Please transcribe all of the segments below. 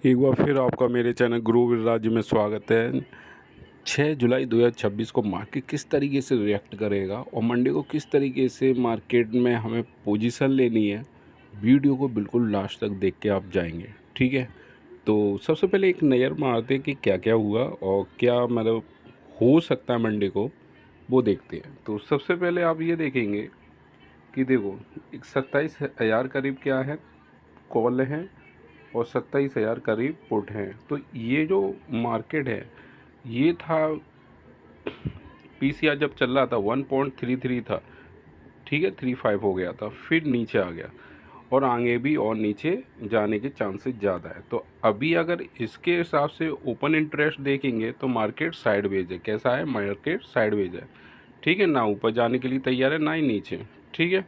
एक बार फिर आपका मेरे चैनल ग्रो विद राज्य में स्वागत है। 6 जुलाई 2026 को मार्केट किस तरीके से रिएक्ट करेगा और मंडे को किस तरीके से मार्केट में हमें पोजीशन लेनी है, वीडियो को बिल्कुल लास्ट तक देख के आप जाएंगे। ठीक है, तो सबसे पहले एक नज़र मारते हैं कि क्या क्या हुआ और क्या मतलब हो सकता है मंडे को, वो देखते हैं। तो सबसे पहले आप ये देखेंगे कि देखो, एक 27,000 करीब क्या है कॉल है और 27,000 करीब पुट हैं। तो ये जो मार्केट है, ये था पीसीआर जब चल रहा था 1.33 था, ठीक है, 35 हो गया था, फिर नीचे आ गया और आगे भी और नीचे जाने के चांसेस ज़्यादा है। तो अभी अगर इसके हिसाब से ओपन इंटरेस्ट देखेंगे तो मार्केट साइडवेज है। कैसा है? मार्केट साइडवेज है, ठीक है, ना ऊपर जाने के लिए तैयार है ना ही नीचे। ठीक है,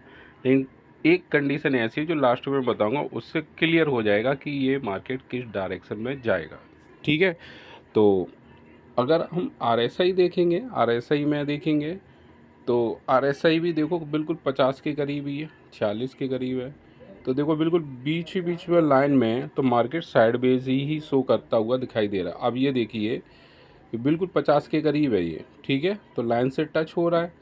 लेकिन एक कंडीशन ऐसी है जो लास्ट में बताऊंगा, उससे क्लियर हो जाएगा कि ये मार्केट किस डायरेक्शन में जाएगा। ठीक है, तो अगर हम आरएसआई देखेंगे, आरएसआई में देखेंगे तो आरएसआई भी देखो बिल्कुल 50 के करीब ही है, 40 के करीब है। तो देखो बिल्कुल बीच ही बीच में लाइन में है, तो मार्केट साइडवेज ही शो करता हुआ दिखाई दे रहा है। अब ये देखिए, ये बिल्कुल 50 के करीब है ये, ठीक है, तो लाइन से टच हो रहा है।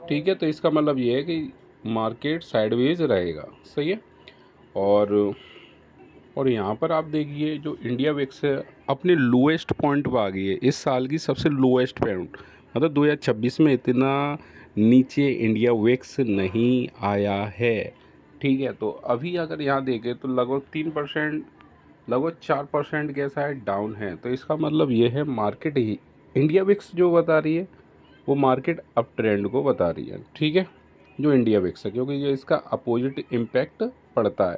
ठीक है, तो इसका मतलब ये है कि मार्केट साइडवेज रहेगा। सही है। और यहाँ पर आप देखिए जो इंडिया विक्स है अपने लोएस्ट पॉइंट पर आ गई है, इस साल की सबसे लोएस्ट पॉइंट। मतलब 2026 में इतना नीचे इंडिया विक्स नहीं आया है। ठीक है, तो अभी अगर यहाँ देखें तो लगभग 3%, लगभग 4% कैसा है, डाउन है। तो इसका मतलब ये है मार्केट ही, इंडिया विक्स जो बता रही है वो मार्केट अप ट्रेंड को बता रही है। ठीक है, जो इंडिया विक्स है, क्योंकि ये इसका अपोजिट इम्पैक्ट पड़ता है।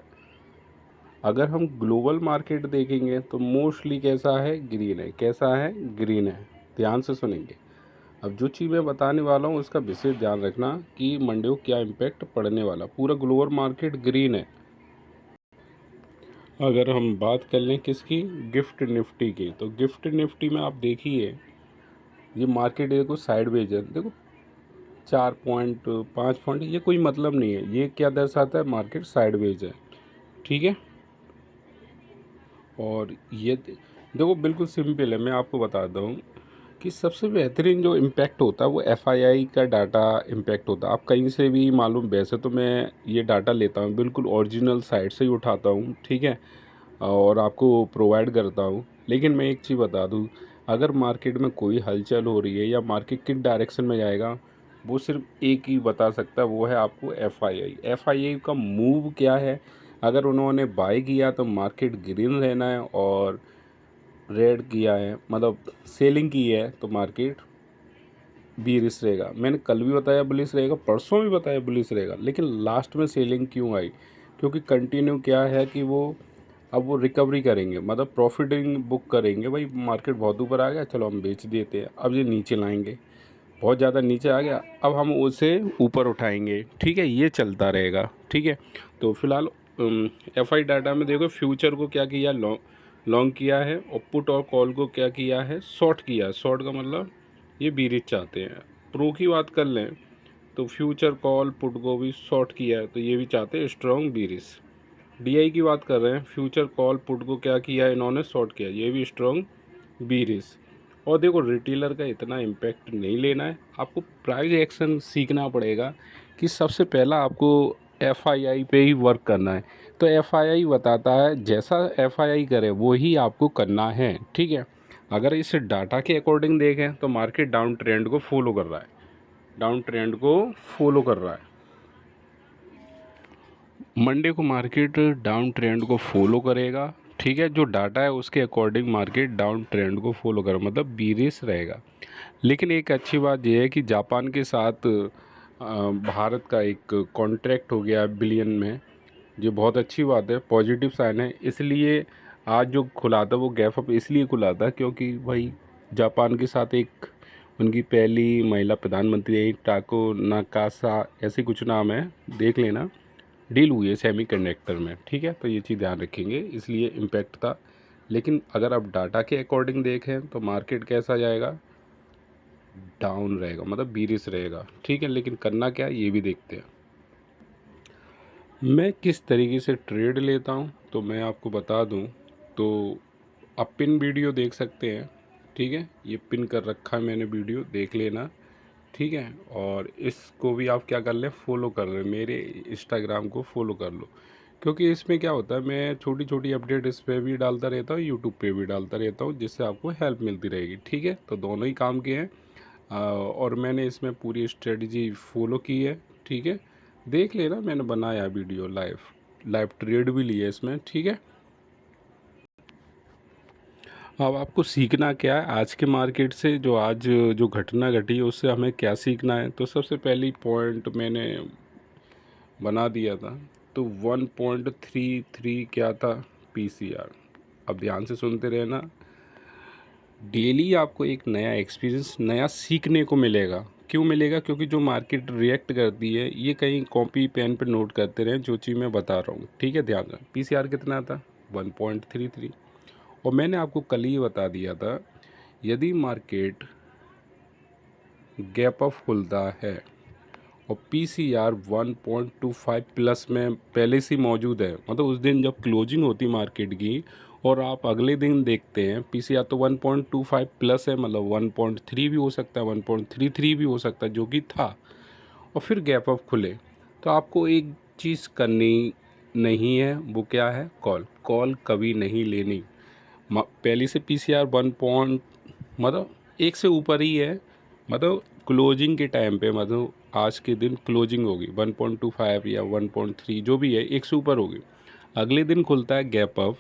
अगर हम ग्लोबल मार्केट देखेंगे तो मोस्टली कैसा है, ग्रीन है। कैसा है? ग्रीन है। ध्यान से सुनेंगे। अब जो चीज़ मैं बताने वाला हूँ उसका विशेष ध्यान रखना कि मंडे को क्या इम्पैक्ट पड़ने वाला। पूरा ग्लोबल मार्केट ग्रीन है। अगर हम बात कर लें किसकी, गिफ्ट निफ्टी की, तो गिफ्ट निफ्टी में आप देखिए ये मार्केट देखो साइडवेज है। देखो 4.5 पॉइंट, ये कोई मतलब नहीं है। ये क्या दर्शाता है? मार्केट साइडवेज है। ठीक है, और ये देखो बिल्कुल सिंपल है। मैं आपको बताता हूँ कि सबसे बेहतरीन जो इम्पैक्ट होता है वो एफआईआई का डाटा इम्पैक्ट होता है। आप कहीं से भी मालूम, वैसे तो मैं ये डाटा लेता हूँ बिल्कुल ओरिजिनल साइट से ही उठाता हूँ, ठीक है, और आपको प्रोवाइड करता हूँ। लेकिन मैं एक चीज़ बता दूँ, अगर मार्केट में कोई हलचल हो रही है या मार्केट किस डायरेक्शन में जाएगा, वो सिर्फ एक ही बता सकता है, वो है आपको एफआईआई। एफआईआई का मूव क्या है? अगर उन्होंने बाय किया तो मार्केट ग्रीन रहना है, और रेड किया है मतलब सेलिंग की है तो मार्केट बीरिश रहेगा। मैंने कल भी बताया बुलिश रहेगा, परसों भी बताया बुलिश रहेगा, लेकिन लास्ट में सेलिंग क्यों आई? क्योंकि कंटिन्यू क्या है कि वो अब वो रिकवरी करेंगे, मतलब प्रॉफिटिंग बुक करेंगे। भाई मार्केट बहुत ऊपर आ गया, चलो हम बेच देते हैं। अब ये नीचे लाएंगे, बहुत ज़्यादा नीचे आ गया, अब हम उसे ऊपर उठाएंगे। ठीक है, ये चलता रहेगा। ठीक है, तो फिलहाल एफ आई डाटा में देखो फ्यूचर को क्या किया, लॉन्ग लॉन्ग किया है, और पुट और कॉल को क्या किया है, शॉर्ट किया है। शॉर्ट का मतलब ये बीरिच चाहते हैं। प्रो की बात कर लें तो फ्यूचर कॉल पुट को भी शॉर्ट किया है, तो ये भी चाहते हैं स्ट्रॉन्ग बीरिश। डीआई की बात कर रहे हैं, फ्यूचर कॉल पुट को क्या किया है, इन्होंने शॉर्ट किया, ये भी स्ट्रॉन्ग बीरिश। और देखो रिटेलर का इतना इम्पैक्ट नहीं लेना है, आपको प्राइस एक्शन सीखना पड़ेगा कि सबसे पहला आपको एफआईआई पे ही वर्क करना है। तो एफआईआई बताता है, जैसा एफआईआई करे वो ही आपको करना है। ठीक है, अगर इस डाटा के अकॉर्डिंग देखें तो मार्केट डाउन ट्रेंड को फॉलो कर रहा है, डाउन ट्रेंड को फॉलो कर रहा है। मंडे को मार्केट डाउन ट्रेंड को फॉलो करेगा। ठीक है, जो डाटा है उसके अकॉर्डिंग मार्केट डाउन ट्रेंड को फॉलो करेगा, मतलब बीरिश रहेगा। लेकिन एक अच्छी बात यह है कि जापान के साथ भारत का एक कॉन्ट्रैक्ट हो गया बिलियन में। ये बहुत अच्छी बात है, पॉजिटिव साइन है। इसलिए आज जो खुला था वो गैप अप इसलिए खुला था क्योंकि भाई जापान के साथ एक उनकी पहली महिला प्रधानमंत्री है, टाको नाकासा ऐसे कुछ नाम है, देख लेना, डील हुई है सेमीकंडक्टर में। ठीक है, तो ये चीज़ ध्यान रखेंगे, इसलिए इम्पैक्ट था। लेकिन अगर आप डाटा के अकॉर्डिंग देखें तो मार्केट कैसा जाएगा, डाउन रहेगा, मतलब बीरिश रहेगा। ठीक है, लेकिन करना क्या है ये भी देखते हैं। मैं किस तरीके से ट्रेड लेता हूँ तो मैं आपको बता दूँ, तो आप पिन वीडियो देख सकते हैं, ठीक है, ये पिन कर रखा है मैंने, वीडियो देख लेना, ठीक है। और इसको भी आप क्या कर लें, फॉलो कर लें, मेरे इंस्टाग्राम को फॉलो कर लो, क्योंकि इसमें क्या होता है, मैं छोटी छोटी अपडेट इस पर भी डालता रहता हूँ, यूट्यूब पे भी डालता रहता हूँ, जिससे आपको हेल्प मिलती रहेगी, ठीक है। तो दोनों ही काम किए हैं, और मैंने इसमें पूरी स्ट्रेटजी फॉलो की है, ठीक है। देख लेना, मैंने बनाया वीडियो, लाइव लाइव ट्रेड भी लिया इसमें, ठीक है। अब आपको सीखना क्या है आज के मार्केट से, जो आज जो घटना घटी है उससे हमें क्या सीखना है। तो सबसे पहली पॉइंट मैंने बना दिया था, तो 1.33 क्या था, पीसीआर। अब ध्यान से सुनते रहना, डेली आपको एक नया एक्सपीरियंस, नया सीखने को मिलेगा। क्यों मिलेगा? क्योंकि जो मार्केट रिएक्ट करती है, ये कहीं कॉपी पेन पे नोट करते रहें जो चीज़ मैं बता रहा हूँ, ठीक है। ध्यान रखें, पीसीआर कितना था, 1.33। और मैंने आपको कल ही बता दिया था, यदि मार्केट गैप अप खुलता है और पीसीआर 1.25 प्लस में पहले से मौजूद है, मतलब उस दिन जब क्लोजिंग होती मार्केट की और आप अगले दिन देखते हैं पीसीआर तो 1.25 प्लस है, मतलब 1.3 भी हो सकता है, 1.33 भी हो सकता है, जो कि था, और फिर गैप अप खुले, तो आपको एक चीज़ करनी नहीं है, वो क्या है, कॉल। कॉल कभी नहीं लेनी। पहले से पीसीआर 1 मतलब एक से ऊपर ही है, मतलब क्लोजिंग के टाइम पे, मतलब आज के दिन क्लोजिंग होगी 1.25 या 1.3 जो भी है, एक से ऊपर होगी, अगले दिन खुलता है गैप अप,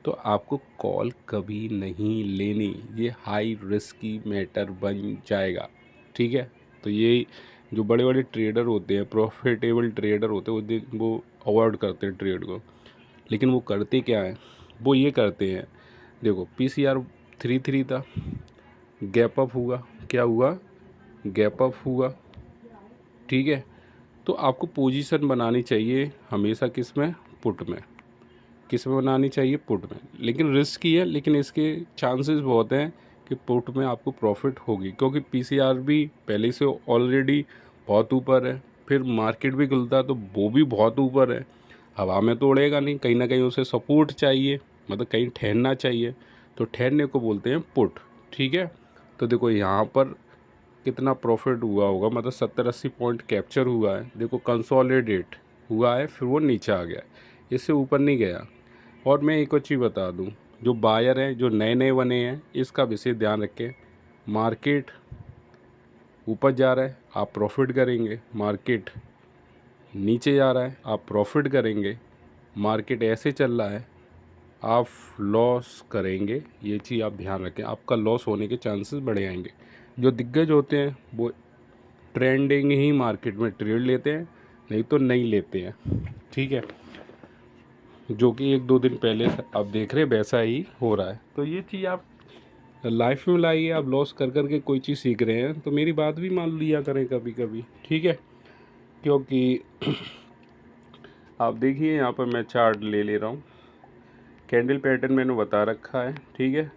तो आपको कॉल कभी नहीं लेनी। ये हाई रिस्की मैटर बन जाएगा, ठीक है। तो ये जो बड़े बड़े ट्रेडर होते हैं, प्रॉफिटेबल ट्रेडर होते हैं, वो अवॉइड करते हैं ट्रेड को, लेकिन वो करते क्या है, वो ये करते हैं, देखो पीसीआर 33 था, गैप अप हुआ, क्या हुआ, गैप अप हुआ, ठीक है। तो आपको पोजीशन बनानी चाहिए हमेशा किस में, पुट में। किस में बनानी चाहिए, पुट में। लेकिन रिस्क ही है, लेकिन इसके चांसेस बहुत हैं कि पुट में आपको प्रॉफिट होगी, क्योंकि पीसीआर भी पहले से ऑलरेडी बहुत ऊपर है, फिर मार्केट भी खुलता है तो वो भी बहुत ऊपर है, हवा में तो उड़ेगा नहीं, कहीं ना कहीं उसे सपोर्ट चाहिए, मतलब कहीं ठहरना चाहिए, तो ठहरने को बोलते हैं पुट, ठीक है। तो देखो यहाँ पर कितना प्रॉफिट हुआ होगा, मतलब 70-80 पॉइंट कैप्चर हुआ है, देखो कंसोलिडेट हुआ है, फिर वो नीचे आ गया, इससे ऊपर नहीं गया। और मैं एक और चीज़ बता दूं, जो बायर हैं, जो नए नए बने हैं, इसका विशेष ध्यान रखें। मार्केट ऊपर जा रहा है, आप प्रॉफिट करेंगे, मार्केट नीचे जा रहा है, आप प्रॉफिट करेंगे, मार्केट ऐसे चल रहा है, आप लॉस करेंगे। ये चीज़ आप ध्यान रखें, आपका लॉस होने के चांसेस बढ़े आएंगे। जो दिग्गज होते हैं वो ट्रेंडिंग ही मार्केट में ट्रेड लेते हैं, नहीं तो नहीं लेते हैं, ठीक है। जो कि 1-2 दिन पहले आप देख रहे हैं वैसा ही हो रहा है। तो ये चीज़ आप लाइफ में लाइए, आप लॉस कर कर के कोई चीज़ सीख रहे हैं तो मेरी बात भी मान लिया करें कभी कभी, ठीक है। क्योंकि आप देखिए यहाँ पर मैं चार्ट ले रहा हूँ, कैंडल पैटर्न मैंने बता रखा है, ठीक है।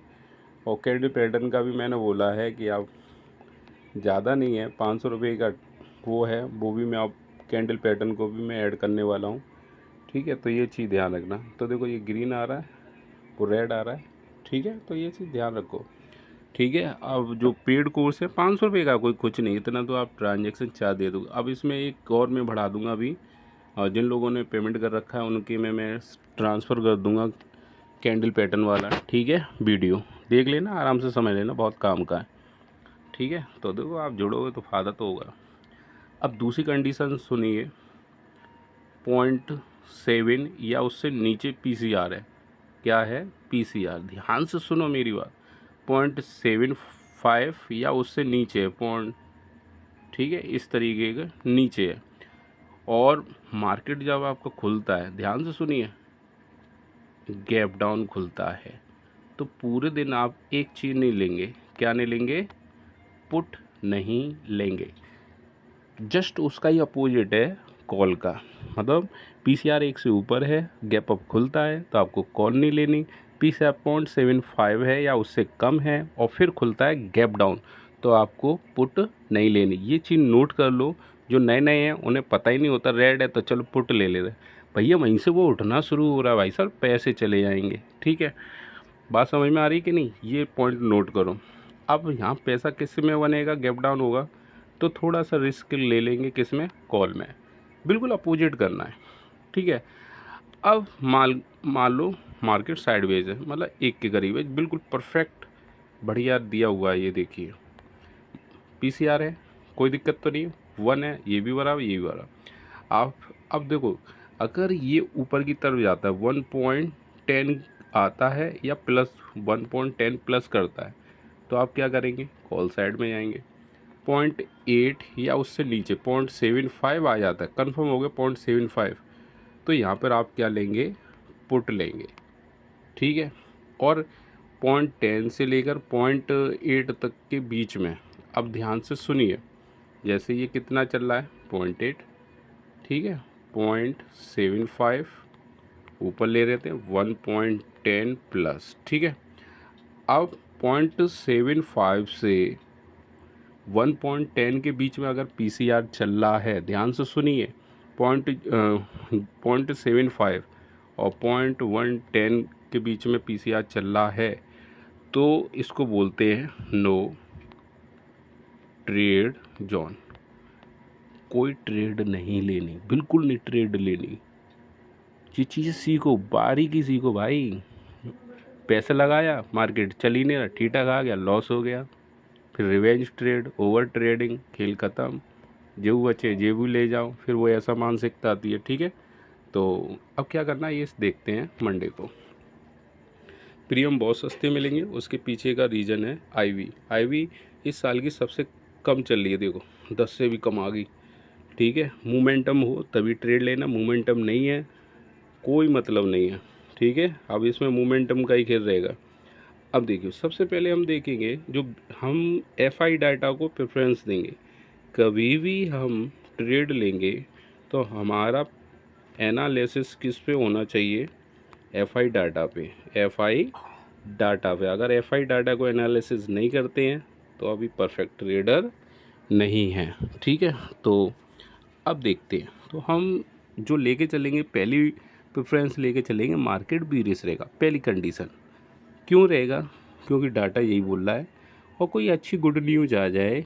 और कैंडल पैटर्न का भी मैंने बोला है कि आप ज़्यादा नहीं है, 500 रुपये का वो है, वो भी मैं आप कैंडल पैटर्न को भी मैं ऐड करने वाला हूँ, ठीक है। तो ये चीज़ ध्यान रखना। तो देखो ये ग्रीन आ रहा है, वो रेड आ रहा है, ठीक है। तो ये चीज़ ध्यान रखो, ठीक है। अब जो पेड कोर्स है 500 रुपये का, कोई कुछ नहीं, इतना तो आप ट्रांजेक्शन चार्ज दे दो। अब इसमें एक और मैं बढ़ा दूंगा अभी, और जिन लोगों ने पेमेंट कर रखा है उनकी मैं ट्रांसफ़र कर दूंगा कैंडल पैटर्न वाला, ठीक है। वीडियो देख लेना, आराम से समझ लेना, बहुत काम का है, ठीक है। तो देखो आप जुड़ोगे तो फ़ायदा तो होगा। अब दूसरी कंडीशन सुनिए, 0.7 या उससे नीचे पीसीआर है, क्या है, पीसीआर, ध्यान से सुनो मेरी बात, 0.75 या उससे नीचे है, पॉइंट, ठीक है, इस तरीके के नीचे है। और मार्केट जब आपका खुलता है, ध्यान से सुनिए, गैप डाउन खुलता है, तो पूरे दिन आप एक चीज़ नहीं लेंगे, क्या नहीं लेंगे, पुट नहीं लेंगे। जस्ट उसका ही अपोजिट है कॉल का, मतलब पीसीआर 1 से ऊपर है, गैप अप खुलता है तो आपको कॉल नहीं लेनी, पीसीआर 0.75 है या उससे कम है और फिर खुलता है गैप डाउन, तो आपको पुट नहीं लेनी। ये चीज़ नोट कर लो, जो नए नए हैं उन्हें पता ही नहीं होता, रेड है तो चलो पुट ले लेते, भैया वहीं से वो उठना शुरू हो रहा है भाई साहब, पैसे चले जाएंगे, ठीक है। बात समझ में आ रही कि नहीं, ये पॉइंट नोट करो। अब यहाँ पैसा किस में बनेगा, गैप डाउन होगा तो थोड़ा सा रिस्क ले लेंगे, किस में, कॉल में। बिल्कुल अपोजिट करना है, ठीक है। अब मान लो मार्केट साइडवेज है, मतलब एक के करीब है, बिल्कुल परफेक्ट बढ़िया दिया हुआ है। ये देखिए पीसीआर है, कोई दिक्कत तो नहीं है, 1 है, ये भी बराबर ये भी बराबर। आप अब देखो, अगर ये ऊपर की तरफ जाता है 1.10 आता है या प्लस 1.10 प्लस करता है तो आप क्या करेंगे, कॉल साइड में जाएंगे। 0.8 या उससे नीचे 0.75 आ जाता है, कंफर्म हो गया 0.75, तो यहाँ पर आप क्या लेंगे, पुट लेंगे, ठीक है। और 0.10 से लेकर 0.8 तक के बीच में, अब ध्यान से सुनिए, जैसे ये कितना चल रहा है 0.8, ठीक है, 0.75 ऊपर ले रहे थे 1.10 प्लस, ठीक है। अब 0.75 से 1.10 के बीच में अगर पीसीआर चल रहा है, ध्यान से सुनिए, 0.75 और 0.110 के बीच में पीसीआर चल रहा है तो इसको बोलते हैं नो ट्रेड जोन। कोई ट्रेड नहीं लेनी, बिल्कुल नहीं ट्रेड लेनी। ये चीज़ सीखो, बारीकी सीखो भाई। पैसे लगाया, मार्केट चल ही नहीं रहा, ठीठा खा गया, लॉस हो गया, फिर रिवेंज ट्रेड, ओवर ट्रेडिंग, खेल ख़त्म, जेब बचे जेबू ले जाओ, फिर वो ऐसा मानसिकता आती है, ठीक है। तो अब क्या करना है ये देखते हैं। मंडे को प्रीमियम बहुत सस्ते मिलेंगे, उसके पीछे का रीज़न है आईवी। आईवी इस साल की सबसे कम चल रही है, देखो 10 से भी कम आ गई, ठीक है। मोमेंटम हो तभी ट्रेड लेना, मोमेंटम नहीं है कोई मतलब नहीं है, ठीक है। अब इसमें मोमेंटम का ही खेल रहेगा। अब देखिए, सबसे पहले हम देखेंगे, जो हम एफआई डाटा को प्रेफरेंस देंगे। कभी भी हम ट्रेड लेंगे तो हमारा एनालिसिस किस पे होना चाहिए, एफआई डाटा पे। एफआई डाटा पे, अगर एफआई डाटा को एनालिसिस नहीं करते हैं तो अभी परफेक्ट ट्रेडर नहीं है, ठीक है। तो अब देखते हैं, तो हम जो लेके चलेंगे, पहली प्रेफरेंस लेके चलेंगे, मार्केट बीरिश रहेगा, पहली कंडीशन। क्यों रहेगा, क्योंकि डाटा यही बोल रहा है, और कोई अच्छी गुड न्यूज़ आ जाए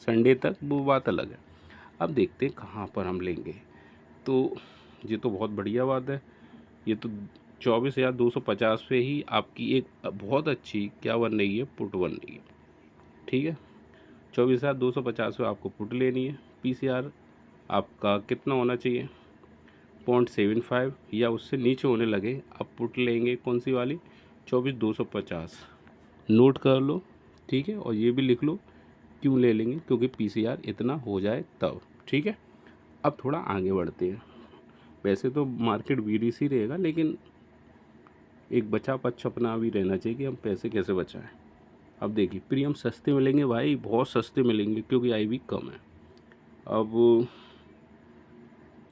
संडे तक वो बात अलग है। अब देखते हैं कहाँ पर हम लेंगे। तो ये तो बहुत बढ़िया बात है, ये तो 24,250 पे ही आपकी एक बहुत अच्छी क्या बन रही है, पुट बन रही है, ठीक है। 24,250 पे आपको पुट लेनी है। पीसीआर आपका कितना होना चाहिए, 0.75 या उससे नीचे होने लगे, आप पुट लेंगे कौन सी वाली, 24,250। नोट कर लो, ठीक है, और ये भी लिख लो क्यों ले लेंगे, क्योंकि पीसीआर इतना हो जाए तब, ठीक है। अब थोड़ा आगे बढ़ते हैं। वैसे तो मार्केट बीरिश ही रहेगा, लेकिन एक बचा पच अपना भी रहना चाहिए कि हम पैसे कैसे बचाएं। अब देखिए, प्रीमियम सस्ते मिलेंगे भाई, बहुत सस्ते मिलेंगे, क्योंकि आई भी कम है। अब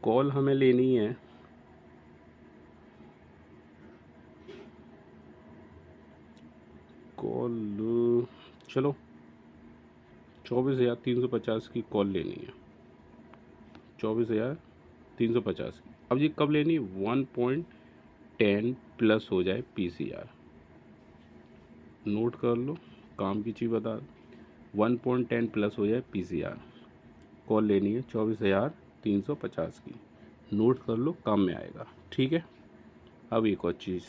कॉल हमें लेनी है, कॉल चलो 24,350 की कॉल लेनी है, 24,350 की। अब ये कब लेनी है, 1.10 प्लस हो जाए पीसीआर। नोट कर लो, काम की चीज़ बता, 1.10 प्लस हो जाए पीसीआर, कॉल लेनी है 24,350 की। नोट कर लो, काम में आएगा, ठीक है। अब एक और चीज़,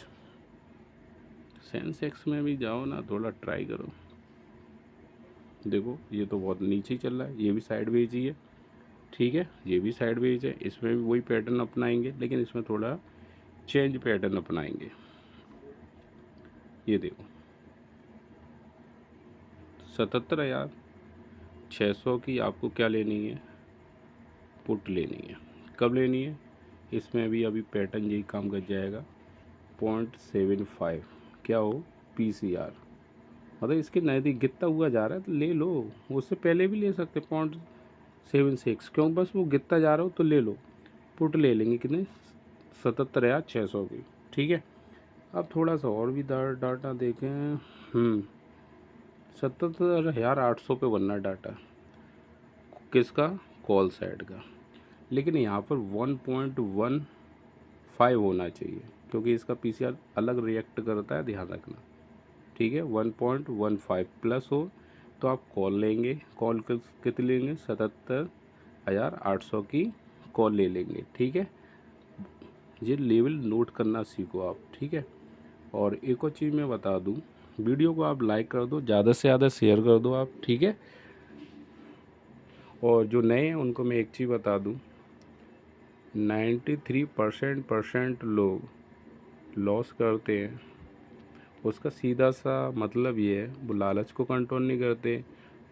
सेंसेक्स में भी जाओ ना, थोड़ा ट्राई करो। देखो ये तो बहुत नीचे ही चल रहा है, ये भी साइड वेज ही है, ठीक है, ये भी साइड वेज है, इसमें भी वही पैटर्न अपनाएंगे, लेकिन इसमें थोड़ा चेंज पैटर्न अपनाएंगे। ये देखो 77,600 की आपको क्या लेनी है, पुट लेनी है। कब लेनी है, इसमें भी अभी पैटर्न यही काम कर जाएगा, 0.75 क्या हो, पीसीआर, मतलब इसके नज़दीक गिरता हुआ जा रहा है तो ले लो। उससे पहले भी ले सकते 0.76, क्यों, बस वो गिरता जा रहा हो तो ले लो। पुट ले लेंगे कितने, 77,600 की, ठीक है। अब थोड़ा सा और भी डाटा देखें, 77,800 पे बनना डाटा, किसका, कॉल साइड का। लेकिन यहाँ पर 5 होना चाहिए, क्योंकि इसका पीसीआर अलग रिएक्ट करता है, ध्यान रखना। ठीक है, 1.15 प्लस हो तो आप कॉल लेंगे। कॉल कितनी लेंगे? 77,800 की कॉल ले लेंगे। ठीक है, ये लेवल नोट करना सीखो आप। ठीक है, और एक और चीज़ मैं बता दूं, वीडियो को आप लाइक कर दो, ज़्यादा से ज़्यादा शेयर कर दो आप। ठीक है, और जो नए हैं उनको मैं एक चीज़ बता दूं, 93% लोग लॉस करते हैं। उसका सीधा सा मतलब ये है, वो लालच को कंट्रोल नहीं करते,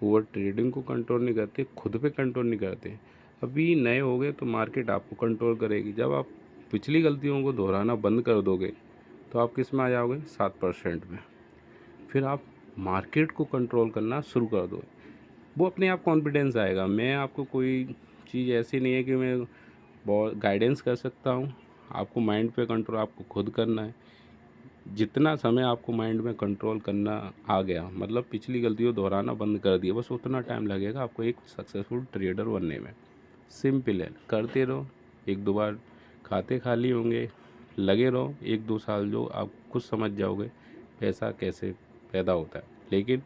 ओवर ट्रेडिंग को कंट्रोल नहीं करते, खुद पे कंट्रोल नहीं करते। अभी नए हो गए तो मार्केट आपको कंट्रोल करेगी। जब आप पिछली गलतियों को दोहराना बंद कर दोगे तो आप किस में आ जाओगे? 7% में। फिर आप मार्केट को कंट्रोल करना शुरू कर दो, वो अपने आप कॉन्फिडेंस आएगा। मैं आपको कोई चीज़ ऐसी नहीं है कि मैं बहुत गाइडेंस कर सकता हूँ। आपको माइंड पे कंट्रोल आपको खुद करना है। जितना समय आपको माइंड में कंट्रोल करना आ गया, मतलब पिछली गलतियों दोहराना बंद कर दिया, बस उतना टाइम लगेगा आपको एक सक्सेसफुल ट्रेडर बनने में। सिंपल है, करते रहो। 1-2 बार खाते खाली होंगे, लगे रहो। 1-2 साल जो आप खुद समझ जाओगे पैसा कैसे पैदा होता है। लेकिन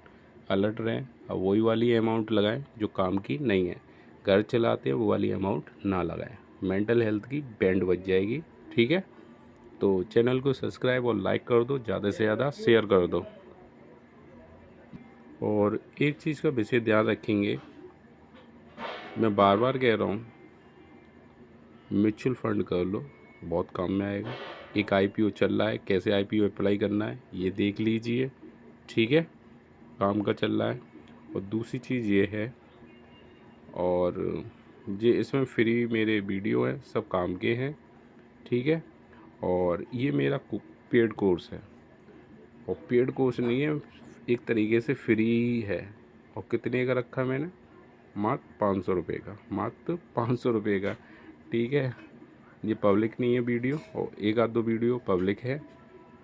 अलर्ट रहें, अब वही वाली अमाउंट लगाएं जो काम की नहीं है। घर चलाते हैं वो वाली अमाउंट ना लगाएं, मेंटल हेल्थ की बैंड बज जाएगी। ठीक है, तो चैनल को सब्सक्राइब और लाइक कर दो, ज़्यादा से ज़्यादा शेयर कर दो। और एक चीज़ का विशेष ध्यान रखेंगे, मैं बार बार कह रहा हूँ, म्यूचुअल फंड कर लो, बहुत काम में आएगा। एक आईपीओ चल रहा है, कैसे आईपीओ अप्लाई करना है ये देख लीजिए। ठीक है, काम का चल रहा है। और दूसरी चीज़ ये है, और ये इसमें फ्री मेरे वीडियो हैं, सब काम के हैं। ठीक है, और ये मेरा पेड कोर्स है, और पेड कोर्स नहीं है, एक तरीके से फ्री है। और कितने का रखा मैंने? मात्र 500 रुपये का, मात्र 500 रुपये का। ठीक है, ये पब्लिक नहीं है वीडियो, और एक आध दो वीडियो पब्लिक है।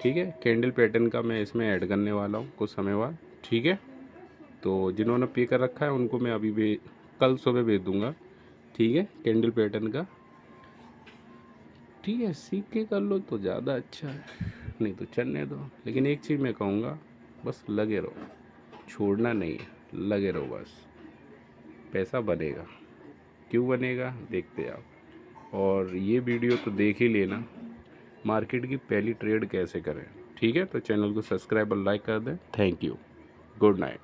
ठीक है, कैंडल पैटर्न का मैं इसमें ऐड करने वाला हूँ कुछ समय बाद। ठीक है, तो जिन्होंने पे कर रखा है उनको मैं अभी भी कल सुबह भेज दूँगा। ठीक है, कैंडल पैटर्न का। ठीक है, सीख के कर लो तो ज़्यादा अच्छा है, नहीं तो चलने दो। लेकिन एक चीज़ मैं कहूँगा, बस लगे रहो, छोड़ना नहीं है, लगे रहो बस। पैसा बनेगा, क्यों बनेगा देखते आप। और ये वीडियो तो देख ही लेना, मार्केट की पहली ट्रेड कैसे करें। ठीक है, तो चैनल को सब्सक्राइब और लाइक कर दें। Thank you, good night.